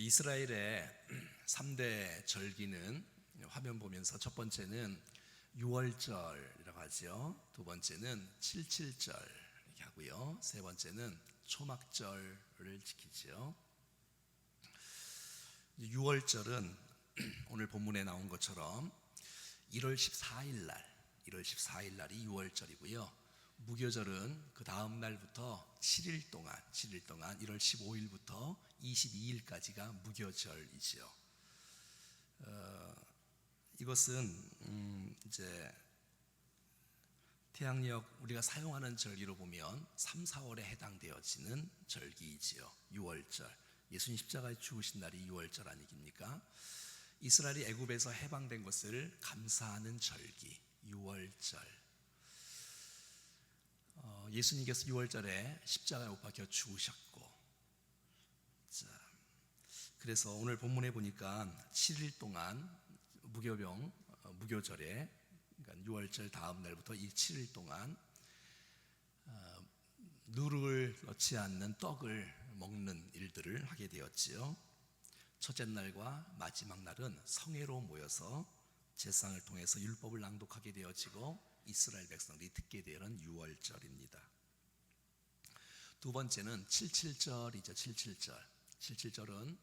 이스라엘의 3대 절기는 화면 보면서 첫 번째는 유월절이라고 하죠. 두 번째는 칠칠절 이렇게 하고요. 세 번째는 초막절을 지키죠. 유월절은 오늘 본문에 나온 것처럼 1월 14일 날이 유월절이고요. 무교절은 그 다음 날부터 7일 동안 1월 15일부터 22일까지가 무교절이지요. 이것은 이제 태양력 우리가 사용하는 절기로 보면 3, 4월에 해당되어지는 절기이지요. 유월절, 예수님 십자가에 죽으신 날이 유월절 아니겠습니까? 이스라엘이 애굽에서 해방된 것을 감사하는 절기, 유월절. 예수님께서 6월절에 십자가에 못 박혀 죽으셨고, 그래서 오늘 본문에 보니까 7일 동안 무교절에, 그러니까 6월절 다음 날부터 이 7일 동안 누룩을 넣지 않는 떡을 먹는 일들을 하게 되었지요. 첫째 날과 마지막 날은 성회로 모여서 제사상을 통해서 율법을 낭독하게 되어지고 이스라엘 백성들이 듣게 되는 유월절입니다. 두 번째는 칠칠절이죠. 칠칠절은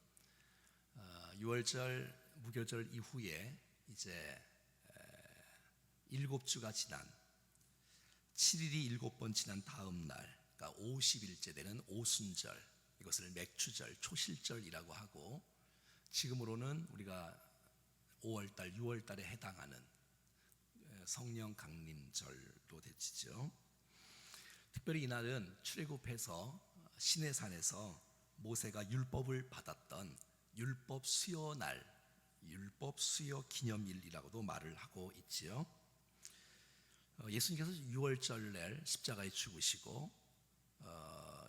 유월절 무교절 이후에 이제 7주가 지난 7일이 7번 지난 다음 날, 그러니까 50일째 되는 오순절, 이것을 맥추절, 초실절이라고 하고, 지금으로는 우리가 5월달, 6월달에 해당하는 성령 강림절로 되지죠. 특별히 이날은 출애굽해서 시내산에서 모세가 율법을 받았던 율법 수요 날, 율법 수요 기념일이라고도 말을 하고 있지요. 예수님께서 6월절 날 십자가에 죽으시고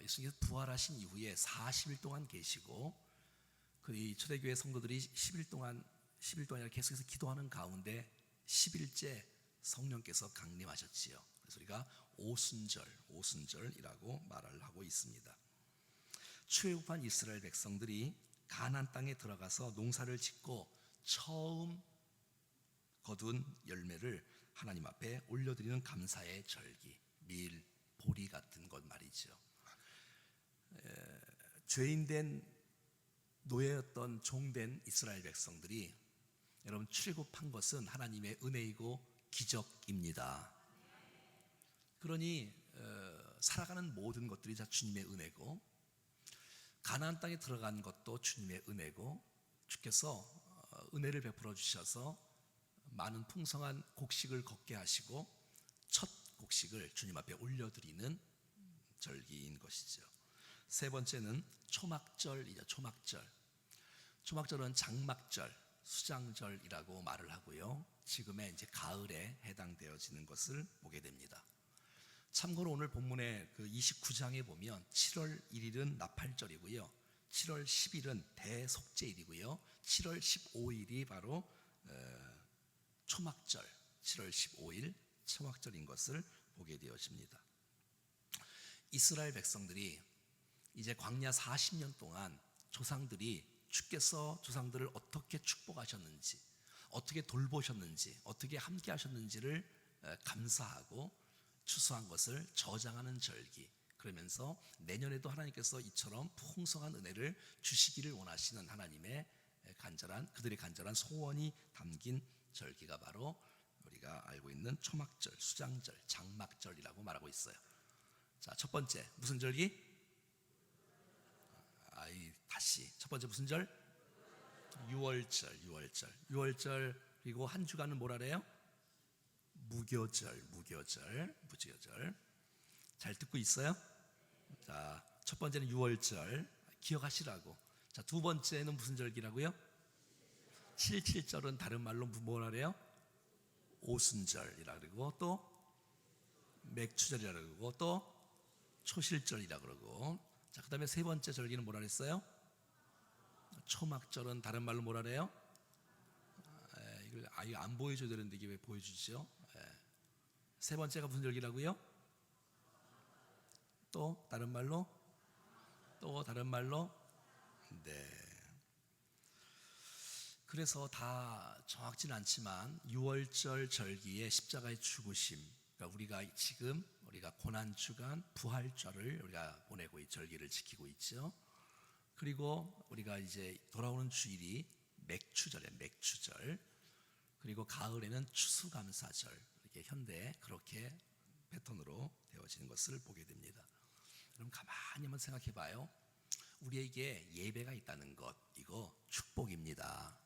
예수님께서 부활하신 이후에 40일 동안 계시고, 그 초대교회 성도들이 10일 동안 계속해서 기도하는 가운데 10일째 성령께서 강림하셨지요. 그래서 우리가 오순절이라고 말을 하고 있습니다. 출애굽한 이스라엘 백성들이 가나안 땅에 들어가서 농사를 짓고 처음 거둔 열매를 하나님 앞에 올려드리는 감사의 절기, 밀, 보리 같은 것 말이죠. 죄인된 노예였던 종된 이스라엘 백성들이, 여러분, 출애굽한 것은 하나님의 은혜이고 기적입니다. 그러니 살아가는 모든 것들이 다 주님의 은혜고, 가나안 땅에 들어간 것도 주님의 은혜고, 주께서 은혜를 베풀어 주셔서 많은 풍성한 곡식을 걷게 하시고 첫 곡식을 주님 앞에 올려드리는 절기인 것이죠. 세 번째는 초막절이죠. 초막절은 장막절, 수장절이라고 말을 하고요. 지금의 이제 가을에 해당되어지는 것을 보게 됩니다. 참고로 오늘 본문의 그 29장에 보면 7월 1일은 나팔절이고요. 7월 10일은 대속죄일이고요. 7월 15일이 바로 초막절, 7월 15일 초막절인 것을 보게 되어집니다. 이스라엘 백성들이 이제 광야 40년 동안 주께서 조상들을 어떻게 축복하셨는지, 어떻게 돌보셨는지, 어떻게 함께 하셨는지를 감사하고 추수한 것을 저장하는 절기, 그러면서 내년에도 하나님께서 이처럼 풍성한 은혜를 주시기를 원하시는 하나님의 그들의 간절한 소원이 담긴 절기가 바로 우리가 알고 있는 초막절, 수장절, 장막절이라고 말하고 있어요. 자, 첫 번째 무슨 절기? 다시 첫 번째 무슨 절? 유월절. 그리고 한 주간은 뭐라 그래요? 무교절. 잘 듣고 있어요? 자, 첫 번째는 유월절 기억하시라고. 자, 두 번째는 무슨 절기라고요? 칠칠절은 다른 말로 뭐라 그래요? 오순절이라 그러고, 또 맥추절이라 그러고, 또 초실절이라 그러고. 자, 그 다음에 세 번째 절기는 뭐라 그랬어요? 초막절은 다른 말로 뭐라 그래요? 이걸 아예 안 보여줘야 되는데 이게 왜 보여주죠? 세 번째가 무슨 절기라고요? 또 다른 말로? 네. 그래서 다 정확지는 않지만 6월절 절기의 십자가의 죽으심, 그러니까 우리가 고난 주간 부활절을 우리가 보내고 이 절기를 지키고 있죠. 그리고 우리가 이제 돌아오는 주일이 맥추절이에요. 맥추절. 그리고 가을에는 추수감사절. 이렇게 현대 그렇게 패턴으로 되어지는 것을 보게 됩니다. 그럼 가만히 한번 생각해 봐요. 우리에게 예배가 있다는 것, 이거 축복입니다.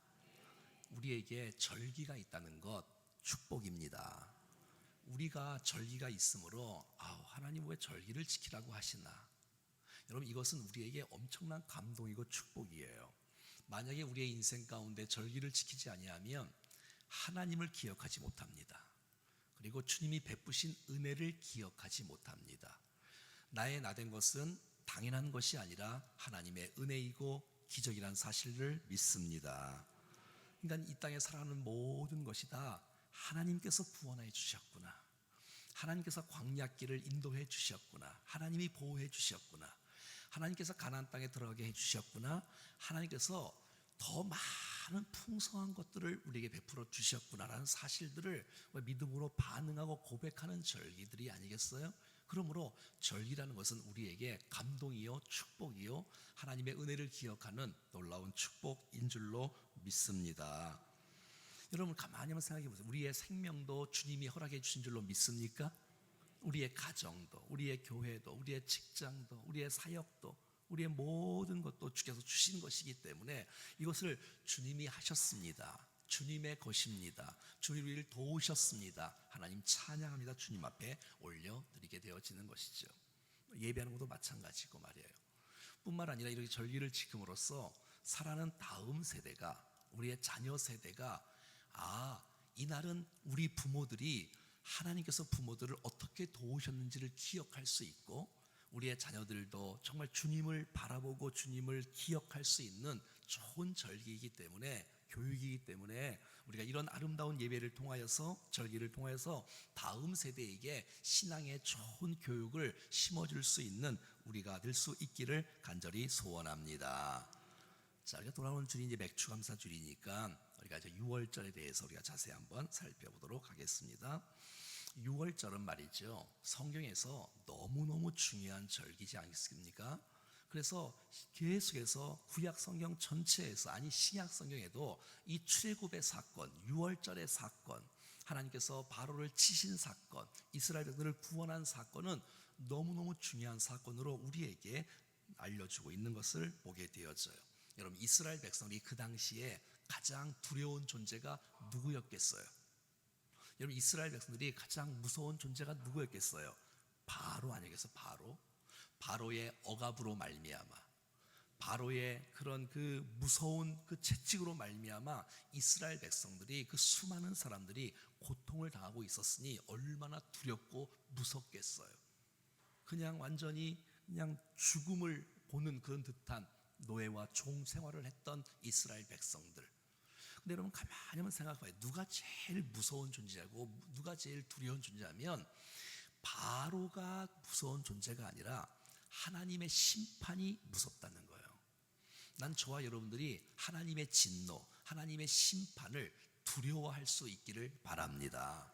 우리에게 절기가 있다는 것, 축복입니다. 우리가 절기가 있으므로 하나님 왜 절기를 지키라고 하시나? 여러분, 이것은 우리에게 엄청난 감동이고 축복이에요. 만약에 우리의 인생 가운데 절기를 지키지 아니하면 하나님을 기억하지 못합니다. 그리고 주님이 베푸신 은혜를 기억하지 못합니다. 나의 나된 것은 당연한 것이 아니라 하나님의 은혜이고 기적이란 사실을 믿습니다. 그러니까 이 땅에 살아가는 모든 것이 다 하나님께서 구원해 주셨구나. 하나님께서 광야길을 인도해 주셨구나. 하나님이 보호해 주셨구나. 하나님께서 가나안 땅에 들어가게 해 주셨구나. 하나님께서 더 많은 풍성한 것들을 우리에게 베풀어 주셨구나라는 사실들을 믿음으로 반응하고 고백하는 절기들이 아니겠어요? 그러므로 절기라는 것은 우리에게 감동이요 축복이요 하나님의 은혜를 기억하는 놀라운 축복인 줄로 믿습니다. 여러분, 가만히 한번 생각해 보세요. 우리의 생명도 주님이 허락해 주신 줄로 믿습니까? 우리의 가정도, 우리의 교회도, 우리의 직장도, 우리의 사역도, 우리의 모든 것도 주께서 주신 것이기 때문에 이것을 주님이 하셨습니다. 주님의 것입니다. 주님이 우리를 도우셨습니다. 하나님 찬양합니다. 주님 앞에 올려드리게 되어지는 것이죠. 예배하는 것도 마찬가지고 말이에요. 뿐만 아니라 이렇게 절기를 지킴으로써 살아가는 다음 세대가, 우리의 자녀 세대가 이날은 우리 부모들이 하나님께서 부모들을 어떻게 도우셨는지를 기억할 수 있고, 우리의 자녀들도 정말 주님을 바라보고 주님을 기억할 수 있는 좋은 절기이기 때문에, 교육이기 때문에 우리가 이런 아름다운 예배를 통하여서, 절기를 통하여서 다음 세대에게 신앙의 좋은 교육을 심어줄 수 있는 우리가 될 수 있기를 간절히 소원합니다. 자, 우리가 돌아오는 주일이 이제 맥추감사 주일이니까 우리가 이제 6월절에 대해서 우리가 자세히 한번 살펴보도록 하겠습니다. 6월절은 말이죠, 성경에서 너무너무 중요한 절기지 않습니까? 그래서 계속해서 구약 성경 전체에서, 아니 신약 성경에도 이 출애굽의 사건, 6월절의 사건, 하나님께서 바로를 치신 사건, 이스라엘 백성들을 구원한 사건은 너무너무 중요한 사건으로 우리에게 알려주고 있는 것을 보게 되어져요. 여러분, 이스라엘 백성이 그 당시에 가장 두려운 존재가 누구였겠어요? 여러분, 이스라엘 백성들이 가장 무서운 존재가 누구였겠어요? 바로 아니겠어요? 바로의 억압으로 말미암아, 바로의 그런 그 무서운 그 채찍으로 말미암아 이스라엘 백성들이, 그 수많은 사람들이 고통을 당하고 있었으니 얼마나 두렵고 무섭겠어요. 그냥 완전히 그냥 죽음을 보는 그런 듯한 노예와 종 생활을 했던 이스라엘 백성들. 근데 여러분, 가만히 한번 생각해봐요. 누가 제일 무서운 존재고 누가 제일 두려운 존재냐면, 바로가 무서운 존재가 아니라 하나님의 심판이 무섭다는 거예요. 난 저와 여러분들이 하나님의 진노, 하나님의 심판을 두려워할 수 있기를 바랍니다.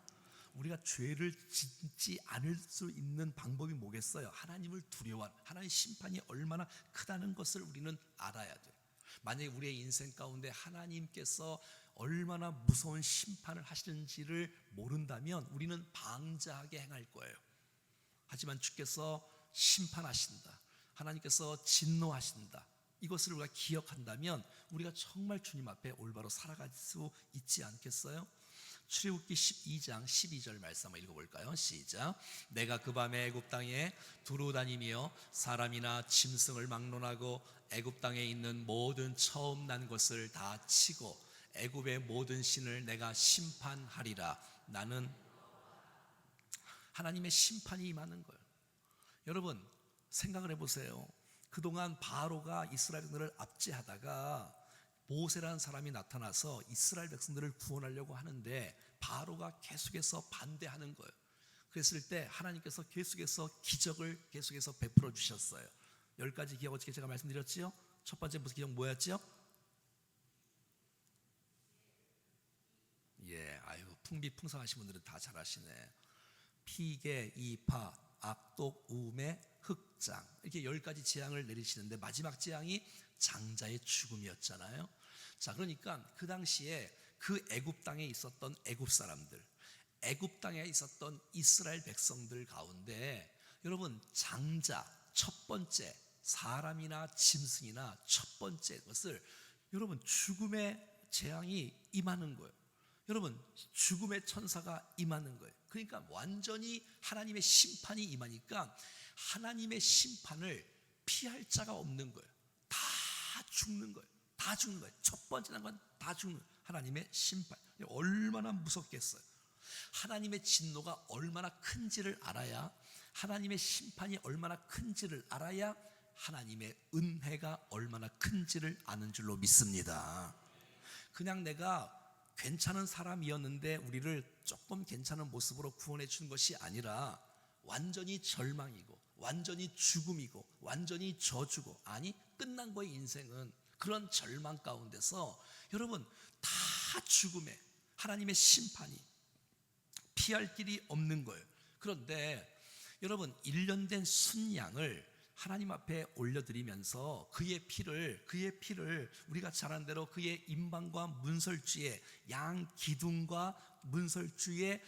우리가 죄를 짓지 않을 수 있는 방법이 뭐겠어요? 하나님을 두려워하는, 하나님의 심판이 얼마나 크다는 것을 우리는 알아야 돼요. 만약에 우리의 인생 가운데 하나님께서 얼마나 무서운 심판을 하시는지를 모른다면 우리는 방자하게 행할 거예요. 하지만 주께서 심판하신다, 하나님께서 진노하신다, 이것을 우리가 기억한다면 우리가 정말 주님 앞에 올바로 살아갈 수 있지 않겠어요? 출애굽기 12장 12절 말씀 한번 읽어볼까요? 시작. 내가 그 밤에 애굽 땅에 두루 다니며 사람이나 짐승을 막론하고 애굽 땅에 있는 모든 처음 난 것을 다 치고 애굽의 모든 신을 내가 심판하리라. 나는 하나님의 심판이 임하는 거예요. 여러분, 생각을 해보세요. 그동안 바로가 이스라엘 백성들을 압제하다가 모세라는 사람이 나타나서 이스라엘 백성들을 구원하려고 하는데 바로가 계속해서 반대하는 거예요. 그랬을 때 하나님께서 계속해서 기적을 계속해서 베풀어 주셨어요. 10가지 기적, 어떻게 제가 말씀드렸지요? 첫 번째 무슨 기적 뭐였지요? 풍비풍성하신 분들은 다 잘 아시네. 피계, 이파, 악독, 우매, 흑장, 이렇게 10가지 재앙을 내리시는데 마지막 재앙이 장자의 죽음이었잖아요. 자, 그러니까 그 당시에 그 애굽 땅에 있었던 애굽 사람들, 애굽 땅에 있었던 이스라엘 백성들 가운데 여러분, 장자, 첫 번째 사람이나 짐승이나 첫 번째 것을 여러분 죽음의 재앙이 임하는 거예요. 여러분, 죽음의 천사가 임하는 거예요. 그러니까 완전히 하나님의 심판이 임하니까 하나님의 심판을 피할 자가 없는 거예요. 다 죽는 거예요. 다 죽는 거예요. 첫 번째 난 건 다 죽는 거예요. 하나님의 심판. 얼마나 무섭겠어요. 하나님의 진노가 얼마나 큰지를 알아야, 하나님의 심판이 얼마나 큰지를 알아야 하나님의 은혜가 얼마나 큰지를 아는 줄로 믿습니다. 그냥 내가 괜찮은 사람이었는데 우리를 조금 괜찮은 모습으로 구원해 준 것이 아니라 완전히 절망이고 완전히 죽음이고 완전히 저주고, 아니 끝난 거예요. 인생은 그런 절망 가운데서 여러분 다 죽음에 하나님의 심판이 피할 길이 없는 거예요. 그런데 여러분 1년 된 순양을 하나님 앞에 올려드리면서 그의 피를 우리가 잘 아는 대로 그의 임방과 문설주에, 양 기둥과 문설주에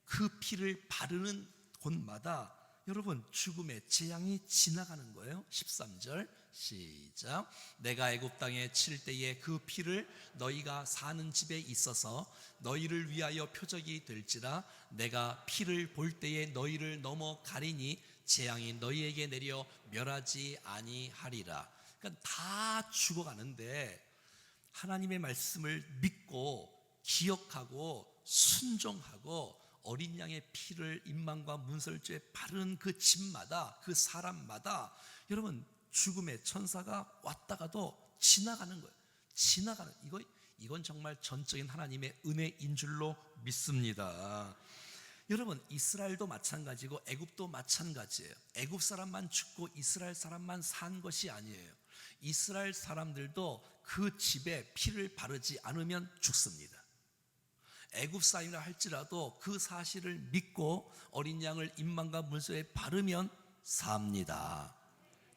그 피를 바르는 곳마다 여러분 죽음의 재앙이 지나가는 거예요. 13절 시작. 내가 애굽 땅에 칠 때에 그 피를 너희가 사는 집에 있어서 너희를 위하여 표적이 될지라. 내가 피를 볼 때에 너희를 넘어가리니 재앙이 너희에게 내려 멸하지 아니하리라. 그러니까 다 죽어가는데 하나님의 말씀을 믿고 기억하고 순종하고 어린 양의 피를 임망과 문설주에 바르는 그 집마다, 그 사람마다 여러분 죽음의 천사가 왔다가도 지나가는 거예요. 지나가는, 이건 정말 전적인 하나님의 은혜인 줄로 믿습니다. 여러분 이스라엘도 마찬가지고 애굽도 마찬가지예요. 애굽 사람만 죽고 이스라엘 사람만 산 것이 아니에요. 이스라엘 사람들도 그 집에 피를 바르지 않으면 죽습니다. 애굽 사람이라 할지라도 그 사실을 믿고 어린 양을 임망과 문설주에 바르면 삽니다.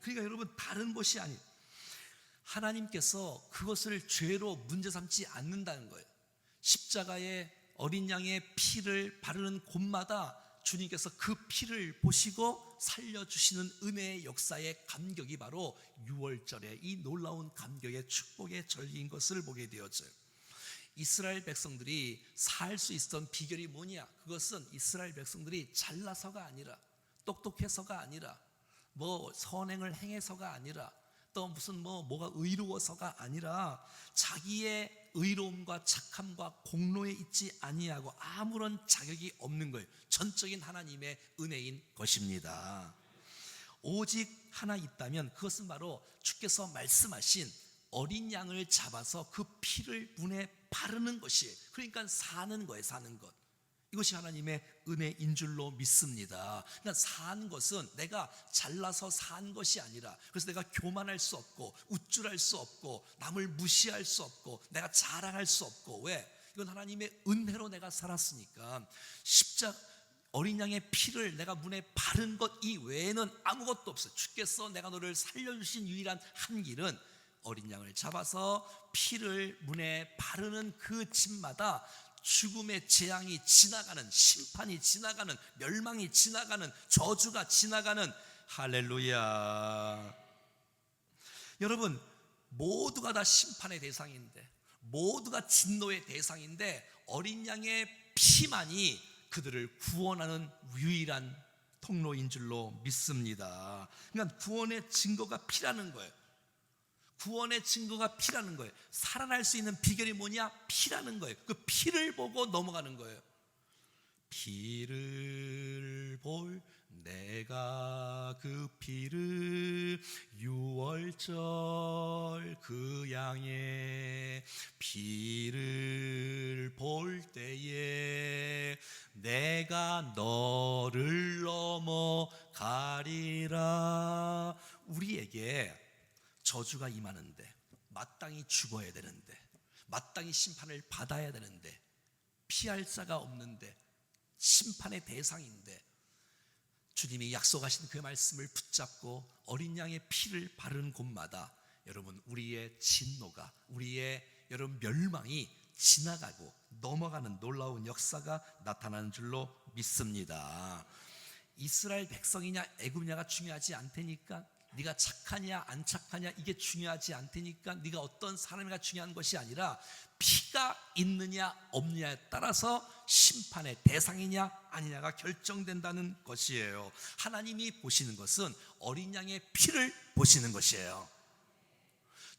그러니까 여러분 다른 것이 아니에요. 하나님께서 그것을 죄로 문제 삼지 않는다는 거예요. 십자가에 어린 양의 피를 바르는 곳마다 주님께서 그 피를 보시고 살려주시는 은혜의 역사의 감격이 바로 6월절의 이 놀라운 감격의 축복의 절기인 것을 보게 되었어요. 이스라엘 백성들이 살 수 있었던 비결이 뭐냐? 그것은 이스라엘 백성들이 잘나서가 아니라, 똑똑해서가 아니라, 뭐 선행을 행해서가 아니라, 또 무슨 뭐가 의로워서가 아니라 자기의 의로움과 착함과 공로에 있지 아니하고 아무런 자격이 없는 거예요. 전적인 하나님의 은혜인 것입니다. 오직 하나 있다면 그것은 바로 주께서 말씀하신 어린 양을 잡아서 그 피를 문에 바르는 것이에요. 그러니까 사는 거예요. 사는 것. 이것이 하나님의 은혜인 줄로 믿습니다. 그러니까 산 것은 내가 잘나서 산 것이 아니라, 그래서 내가 교만할 수 없고 우쭐할 수 없고 남을 무시할 수 없고 내가 자랑할 수 없고, 왜? 이건 하나님의 은혜로 내가 살았으니까. 십자가 어린 양의 피를 내가 문에 바른 것 이외에는 아무것도 없어요. 주께서 내가 너를 살려주신 유일한 한 길은 어린 양을 잡아서 피를 문에 바르는 그 집마다 죽음의 재앙이 지나가는, 심판이 지나가는, 멸망이 지나가는, 저주가 지나가는. 할렐루야. 여러분 모두가 다 심판의 대상인데, 모두가 진노의 대상인데 어린 양의 피만이 그들을 구원하는 유일한 통로인 줄로 믿습니다. 그러니까 구원의 증거가 피라는 거예요. 구원의 증거가 피라는 거예요. 살아날 수 있는 비결이 뭐냐? 피라는 거예요. 그 피를 보고 넘어가는 거예요. 피를 볼 내가 그 피를 6월절 그 양의 피를 볼 때에 내가 너를 넘어가리라. 우리에게 저주가 임하는데, 마땅히 죽어야 되는데, 마땅히 심판을 받아야 되는데 피할 자가 없는데, 심판의 대상인데, 주님이 약속하신 그 말씀을 붙잡고 어린 양의 피를 바르는 곳마다 여러분, 우리의 진노가, 우리의 여러분 멸망이 지나가고 넘어가는 놀라운 역사가 나타나는 줄로 믿습니다. 이스라엘 백성이냐 애굽냐가 중요하지 않다니까, 네가 착하냐 안 착하냐 이게 중요하지 않다니까, 네가 어떤 사람이가 중요한 것이 아니라 피가 있느냐 없느냐에 따라서 심판의 대상이냐 아니냐가 결정된다는 것이에요. 하나님이 보시는 것은 어린 양의 피를 보시는 것이에요.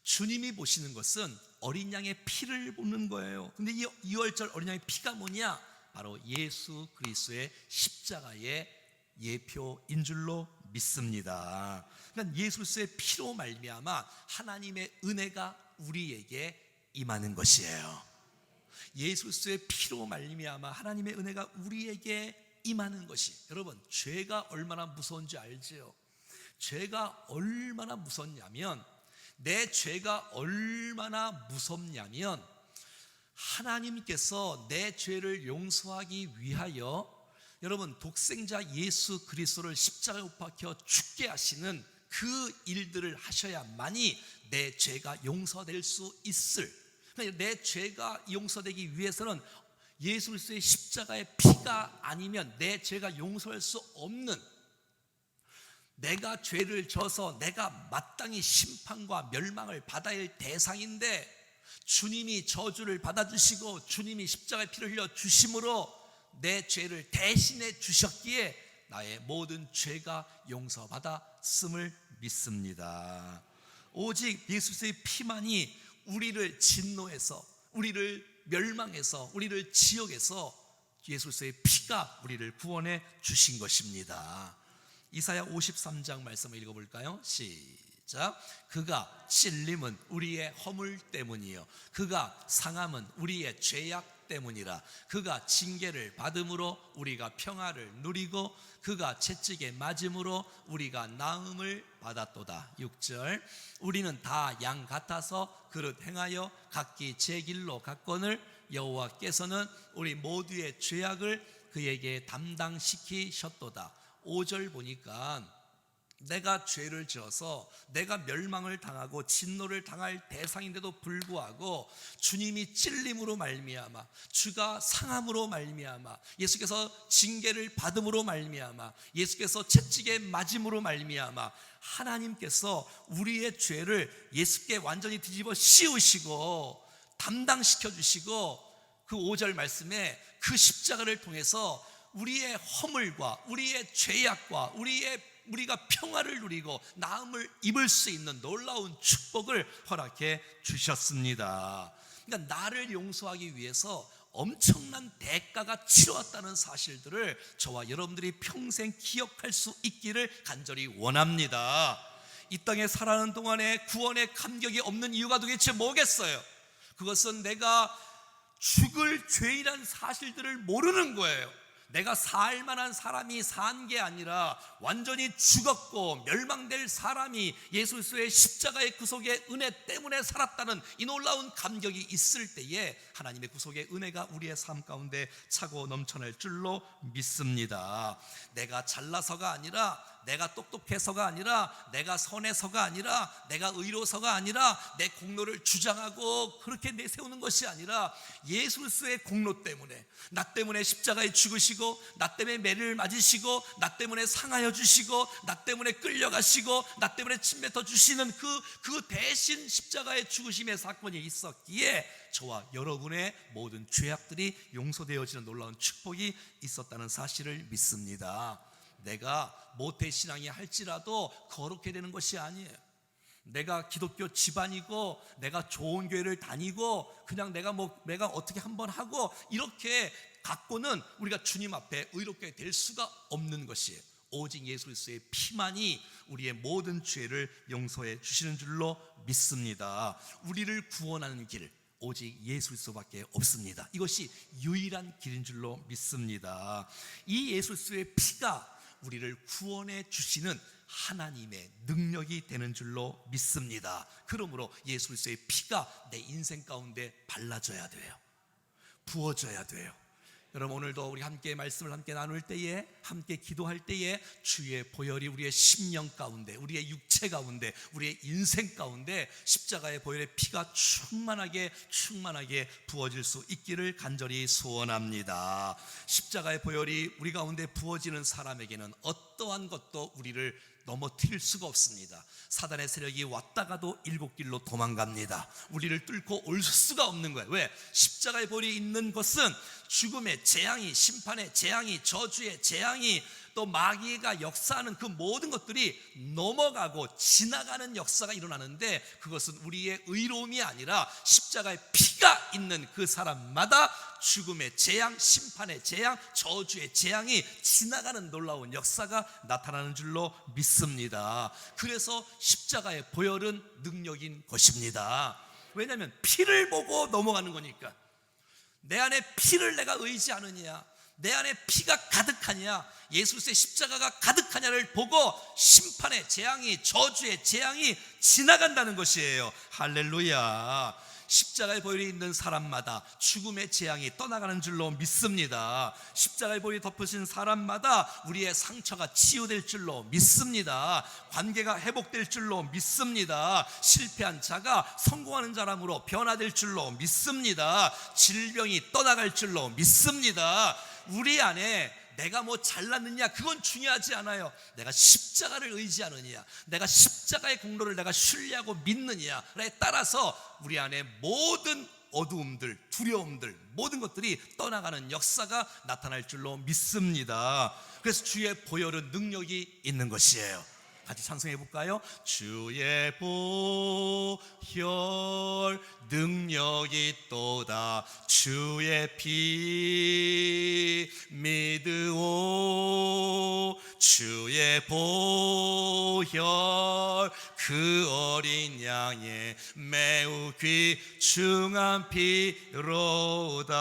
주님이 보시는 것은 어린 양의 피를 보는 거예요. 근데 이 2월절 어린 양의 피가 뭐냐? 바로 예수 그리스도의 십자가의 예표인 줄로 믿습니다. 그러니까 예수 그리스도의 피로 말미암아 하나님의 은혜가 우리에게 임하는 것이에요. 예수 그리스도의 피로 말미암아 하나님의 은혜가 우리에게 임하는 것이, 여러분 죄가 얼마나 무서운지 알지요? 죄가 얼마나 무섭냐면, 내 죄가 얼마나 무섭냐면 하나님께서 내 죄를 용서하기 위하여 여러분 독생자 예수 그리스도를 십자가에 못 박혀 죽게 하시는 그 일들을 하셔야만이 내 죄가 용서될 수 있을, 내 죄가 용서되기 위해서는 예수 그리스도의 십자가의 피가 아니면 내 죄가 용서할 수 없는, 내가 죄를 져서 내가 마땅히 심판과 멸망을 받아야 할 대상인데 주님이 저주를 받아주시고 주님이 십자가의 피를 흘려 주심으로 내 죄를 대신해 주셨기에 나의 모든 죄가 용서받았음을 믿습니다. 오직 예수 그리스도의 피만이 우리를 진노해서, 우리를 멸망해서, 우리를 지옥에서 예수 그리스도의 피가 우리를 구원해 주신 것입니다. 이사야 53장 말씀을 읽어볼까요? 시작. 그가 찔림은 우리의 허물 때문이요 그가 상함은 우리의 죄악 때문이라. 그가 징계를 받음으로 우리가 평화를 누리고 그가 채찍에 맞음으로 우리가 나음을 받았도다. 6절. 우리는 다 양 같아서 그릇 행하여 각기 제 길로 갔거늘 여호와께서는 우리 모두의 죄악을 그에게 담당시키셨도다. 5절 보니까 내가 죄를 지어서 내가 멸망을 당하고 진노를 당할 대상인데도 불구하고 주님이 찔림으로 말미암아, 주가 상함으로 말미암아, 예수께서 징계를 받음으로 말미암아, 예수께서 채찍에 맞음으로 말미암아 하나님께서 우리의 죄를 예수께 완전히 뒤집어 씌우시고 담당시켜 주시고, 그 5절 말씀에 그 십자가를 통해서 우리의 허물과 우리의 죄악과 우리가 평화를 누리고 나음을 입을 수 있는 놀라운 축복을 허락해 주셨습니다. 그러니까 나를 용서하기 위해서 엄청난 대가가 치러왔다는 사실들을 저와 여러분들이 평생 기억할 수 있기를 간절히 원합니다. 이 땅에 살아가는 동안에 구원의 감격이 없는 이유가 도대체 뭐겠어요? 그것은 내가 죽을 죄이란 사실들을 모르는 거예요. 내가 살 만한 사람이 산 게 아니라 완전히 죽었고 멸망될 사람이 예수 그리스도의 십자가의 구속의 은혜 때문에 살았다는 이 놀라운 감격이 있을 때에 하나님의 구속의 은혜가 우리의 삶 가운데 차고 넘쳐날 줄로 믿습니다. 내가 잘나서가 아니라, 내가 똑똑해서가 아니라, 내가 선해서가 아니라, 내가 의로서가 아니라, 내 공로를 주장하고 그렇게 내세우는 것이 아니라 예수 그리스도의 공로 때문에, 나 때문에 십자가에 죽으시고 나 때문에 매를 맞으시고 나 때문에 상하여 주시고 나 때문에 끌려가시고 나 때문에 침뱉어 주시는 그 대신 십자가의 죽으심의 사건이 있었기에 저와 여러분의 모든 죄악들이 용서되어지는 놀라운 축복이 있었다는 사실을 믿습니다. 내가 모태신앙이 할지라도 거룩해 되는 것이 아니에요. 내가 기독교 집안이고 내가 좋은 교회를 다니고 그냥 내가 어떻게 한번 하고 이렇게 갖고는 우리가 주님 앞에 의롭게 될 수가 없는 것이에요. 오직 예수 그리스도의 피만이 우리의 모든 죄를 용서해 주시는 줄로 믿습니다. 우리를 구원하는 길 오직 예수 그리스도밖에 없습니다. 이것이 유일한 길인 줄로 믿습니다. 이 예수 그리스도의 피가 우리를 구원해 주시는 하나님의 능력이 되는 줄로 믿습니다. 그러므로 예수 그리스도의 피가 내 인생 가운데 발라져야 돼요. 부어져야 돼요. 여러분, 오늘도 우리 함께 말씀을 함께 나눌 때에, 함께 기도할 때에 주의 보혈이 우리의 심령 가운데, 우리의 육체 가운데, 우리의 인생 가운데 십자가의 보혈의 피가 충만하게 부어질 수 있기를 간절히 소원합니다. 십자가의 보혈이 우리 가운데 부어지는 사람에게는 어떠한 것도 우리를 넘어뜨릴 수가 없습니다. 사단의 세력이 왔다가도 일곱 길로 도망갑니다. 우리를 뚫고 올 수가 없는 거예요. 왜? 십자가의 보혈이 있는 것은 죽음의 재앙이, 심판의 재앙이, 저주의 재앙이, 또 마귀가 역사하는 그 모든 것들이 넘어가고 지나가는 역사가 일어나는데, 그것은 우리의 의로움이 아니라 십자가의 피가 있는 그 사람마다 죽음의 재앙, 심판의 재앙, 저주의 재앙이 지나가는 놀라운 역사가 나타나는 줄로 믿습니다. 그래서 십자가의 보혈은 능력인 것입니다. 왜냐하면 피를 보고 넘어가는 거니까. 내 안에 피를 내가 의지 않으냐, 내 안에 피가 가득하냐, 예수의 십자가가 가득하냐를 보고 심판의 재앙이, 저주의 재앙이 지나간다는 것이에요. 할렐루야. 십자가의 보혈이 있는 사람마다 죽음의 재앙이 떠나가는 줄로 믿습니다. 십자가의 보혈이 덮으신 사람마다 우리의 상처가 치유될 줄로 믿습니다. 관계가 회복될 줄로 믿습니다. 실패한 자가 성공하는 사람으로 변화될 줄로 믿습니다. 질병이 떠나갈 줄로 믿습니다. 우리 안에 내가 뭐 잘났느냐, 그건 중요하지 않아요. 내가 십자가를 의지하느냐, 내가 십자가의 공로를 내가 신뢰하고 믿느냐에 따라서 우리 안에 모든 어두움들, 두려움들, 모든 것들이 떠나가는 역사가 나타날 줄로 믿습니다. 그래서 주의 보혈은 능력이 있는 것이에요. 같이 찬송해 볼까요? 주의 보혈 능력이 있도다, 주의 피 믿으오, 주의 보혈 그 어린 양의 매우 귀중한 피로다.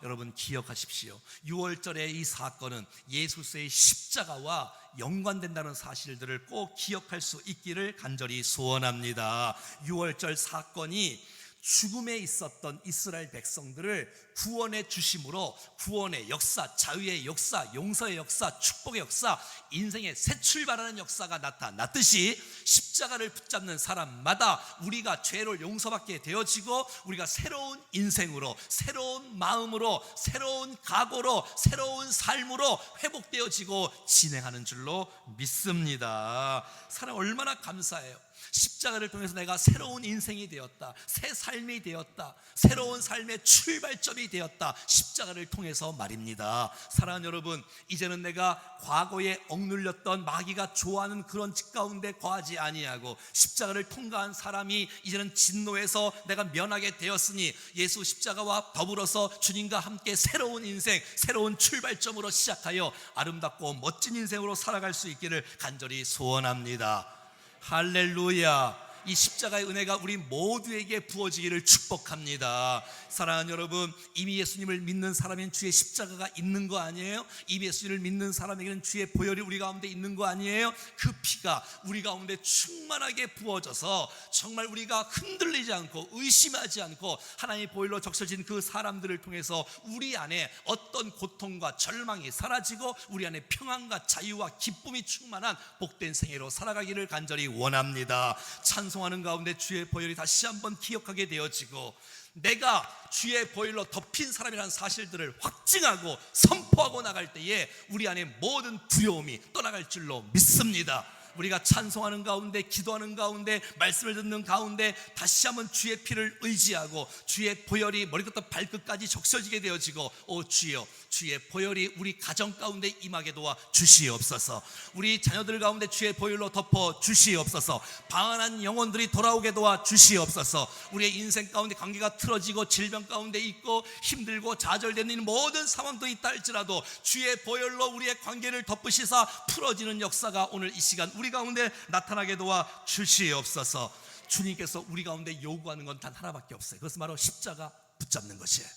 여러분 기억하십시오. 6월절의 이 사건은 예수의 십자가와 연관된다는 사실들을 꼭 기억할 수 있기를 간절히 소원합니다. 6월절 사건이 죽음에 있었던 이스라엘 백성들을 구원해 주심으로 구원의 역사, 자유의 역사, 용서의 역사, 축복의 역사, 인생의 새 출발하는 역사가 나타났듯이 십자가를 붙잡는 사람마다 우리가 죄를 용서받게 되어지고 우리가 새로운 인생으로, 새로운 마음으로, 새로운 각오로, 새로운 삶으로 회복되어지고 진행하는 줄로 믿습니다. 사랑 얼마나 감사해요. 십자가를 통해서 내가 새로운 인생이 되었다, 새 삶이 되었다, 새로운 삶의 출발점이 되었다. 십자가를 통해서 말입니다. 사랑하는 여러분, 이제는 내가 과거에 억눌렸던 마귀가 좋아하는 그런 짓 가운데 거하지 아니하고 십자가를 통과한 사람이 이제는 진노에서 내가 면하게 되었으니 예수 십자가와 더불어서 주님과 함께 새로운 인생, 새로운 출발점으로 시작하여 아름답고 멋진 인생으로 살아갈 수 있기를 간절히 소원합니다. 할렐루야. 이 십자가의 은혜가 우리 모두에게 부어지기를 축복합니다. 사랑하는 여러분, 이미 예수님을 믿는 사람엔 주의 십자가가 있는 거 아니에요? 이미 예수님을 믿는 사람에게는 주의 보혈이 우리 가운데 있는 거 아니에요? 그 피가 우리 가운데 충만하게 부어져서 정말 우리가 흔들리지 않고 의심하지 않고 하나님의 보혈로 적셔진 그 사람들을 통해서 우리 안에 어떤 고통과 절망이 사라지고 우리 안에 평안과 자유와 기쁨이 충만한 복된 생애로 살아가기를 간절히 원합니다. 찬송하는 가운데 주의 보혈이 다시 한번 기억하게 되어지고 내가 주의 보혈로 덮인 사람이라는 사실들을 확증하고 선포하고 나갈 때에 우리 안에 모든 두려움이 떠나갈 줄로 믿습니다. 우리가 찬송하는 가운데, 기도하는 가운데, 말씀을 듣는 가운데 다시 한번 주의 피를 의지하고 주의 보혈이 머리부터 발끝까지 적셔지게 되어지고, 오 주여, 주의 보혈이 우리 가정 가운데 임하게 도와 주시옵소서. 우리 자녀들 가운데 주의 보혈로 덮어 주시옵소서. 방황한 영혼들이 돌아오게 도와 주시옵소서. 우리의 인생 가운데 관계가 틀어지고 질병 가운데 있고 힘들고 좌절되는 모든 상황도 있다 할지라도 주의 보혈로 우리의 관계를 덮으시사 풀어지는 역사가 오늘 이 시간 우리 가운데 나타나게 도와 주시옵소서. 주님께서 우리 가운데 요구하는 건 단 하나밖에 없어요. 그것은 바로 십자가 붙잡는 것이에요.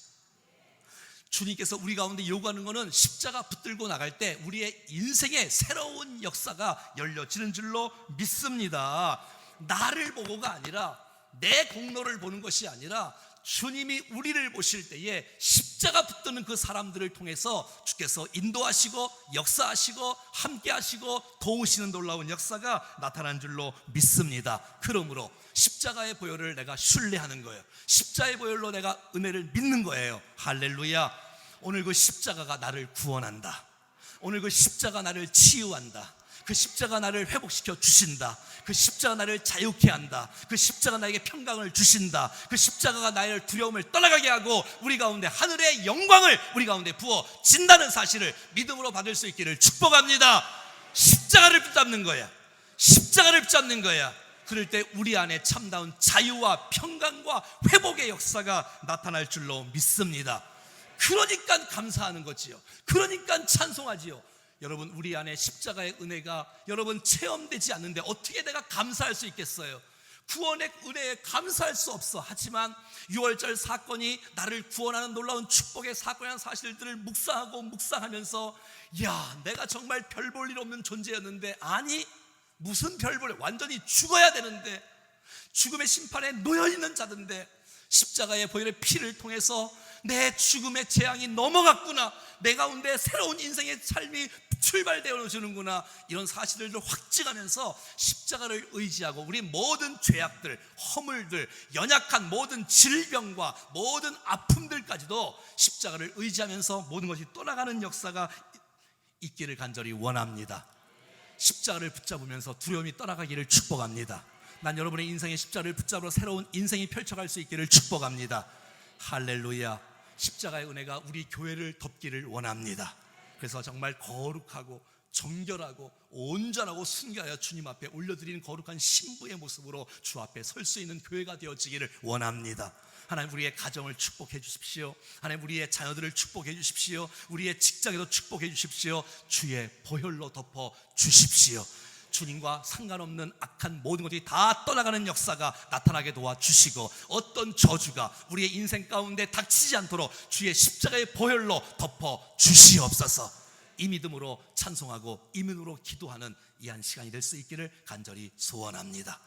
주님께서 우리 가운데 요구하는 것은 십자가 붙들고 나갈 때 우리의 인생의 새로운 역사가 열려지는 줄로 믿습니다. 나를 보고가 아니라, 내 공로를 보는 것이 아니라 주님이 우리를 보실 때에 십자가 붙드는 그 사람들을 통해서 주께서 인도하시고 역사하시고 함께하시고 도우시는 놀라운 역사가 나타난 줄로 믿습니다. 그러므로 십자가의 보혈을 내가 신뢰하는 거예요. 십자가의 보혈로 내가 은혜를 믿는 거예요. 할렐루야. 오늘 그 십자가가 나를 구원한다. 오늘 그 십자가 나를 치유한다. 그 십자가 나를 회복시켜 주신다. 그 십자가 나를 자유케 한다. 그 십자가 나에게 평강을 주신다. 그 십자가가 나의 두려움을 떠나가게 하고 우리 가운데 하늘의 영광을 우리 가운데 부어진다는 사실을 믿음으로 받을 수 있기를 축복합니다. 십자가를 붙잡는 거야. 십자가를 붙잡는 거야. 그럴 때 우리 안에 참다운 자유와 평강과 회복의 역사가 나타날 줄로 믿습니다. 그러니까 감사하는 거지요. 그러니까 찬송하지요. 여러분, 우리 안에 십자가의 은혜가 여러분 체험되지 않는데 어떻게 내가 감사할 수 있겠어요? 구원의 은혜에 감사할 수 없어. 하지만 6월절 사건이 나를 구원하는 놀라운 축복의 사건이라는 사실들을 묵상하면서 야, 내가 정말 별 볼 일 없는 존재였는데, 아니 무슨 별 볼 일, 완전히 죽어야 되는데, 죽음의 심판에 놓여있는 자던데 십자가의 보혈의 피를 통해서 내 죽음의 재앙이 넘어갔구나, 내 가운데 새로운 인생의 삶이 출발되어 주는구나, 이런 사실들을 확증하면서 십자가를 의지하고 우리 모든 죄악들, 허물들, 연약한 모든 질병과 모든 아픔들까지도 십자가를 의지하면서 모든 것이 떠나가는 역사가 있기를 간절히 원합니다. 십자가를 붙잡으면서 두려움이 떠나가기를 축복합니다. 난 여러분의 인생의 십자가를 붙잡으러 새로운 인생이 펼쳐갈 수 있기를 축복합니다. 할렐루야. 십자가의 은혜가 우리 교회를 덮기를 원합니다. 그래서 정말 거룩하고 정결하고 온전하고 순결하여 주님 앞에 올려드리는 거룩한 신부의 모습으로 주 앞에 설 수 있는 교회가 되어지기를 원합니다. 하나님, 우리의 가정을 축복해 주십시오. 하나님, 우리의 자녀들을 축복해 주십시오. 우리의 직장에도 축복해 주십시오. 주의 보혈로 덮어 주십시오. 주님과 상관없는 악한 모든 것이 다 떠나가는 역사가 나타나게 도와주시고, 어떤 저주가 우리의 인생 가운데 닥치지 않도록 주의 십자가의 보혈로 덮어 주시옵소서. 이 믿음으로 찬송하고 이 믿음으로 기도하는 이 한 시간이 될 수 있기를 간절히 소원합니다.